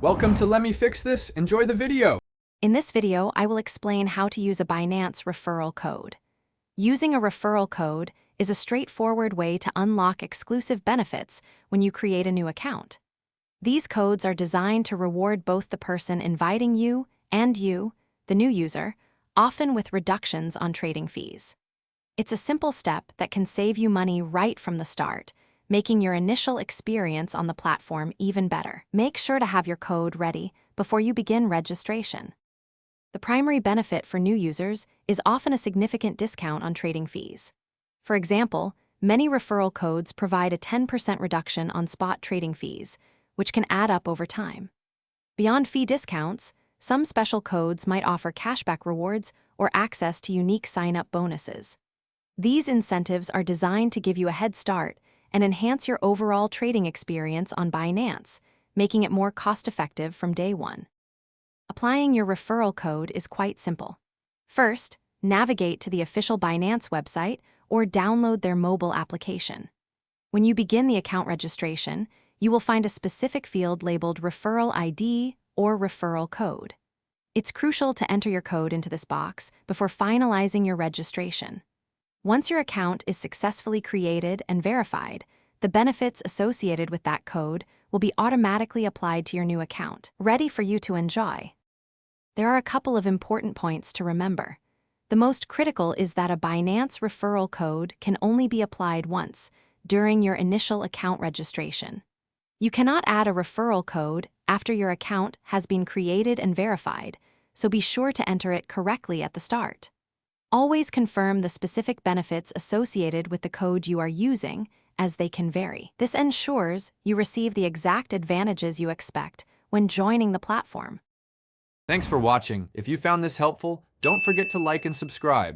Welcome to Let Me Fix This. Enjoy the video. In this video, I will explain how to use a Binance referral code. Using a referral code is a straightforward way to unlock exclusive benefits when you create a new account. These codes are designed to reward both the person inviting you and you, the new user, often with reductions on trading fees. It's a simple step that can save you money right from the start, making your initial experience on the platform even better. Make sure to have your code ready before you begin registration. The primary benefit for new users is often a significant discount on trading fees. For example, many referral codes provide a 10% reduction on spot trading fees, which can add up over time. Beyond fee discounts, some special codes might offer cashback rewards or access to unique sign-up bonuses. These incentives are designed to give you a head start and enhance your overall trading experience on Binance, making it more cost-effective from day one. Applying your referral code is quite simple. First, navigate to the official Binance website or download their mobile application. When you begin the account registration, you will find a specific field labeled Referral ID or Referral Code. It's crucial to enter your code into this box before finalizing your registration. Once your account is successfully created and verified, the benefits associated with that code will be automatically applied to your new account, ready for you to enjoy. There are a couple of important points to remember. The most critical is that a Binance referral code can only be applied once, during your initial account registration. You cannot add a referral code after your account has been created and verified, so be sure to enter it correctly at the start. Always confirm the specific benefits associated with the code you are using, as they can vary. This ensures you receive the exact advantages you expect when joining the platform. Thanks for watching. If you found this helpful, don't forget to like and subscribe.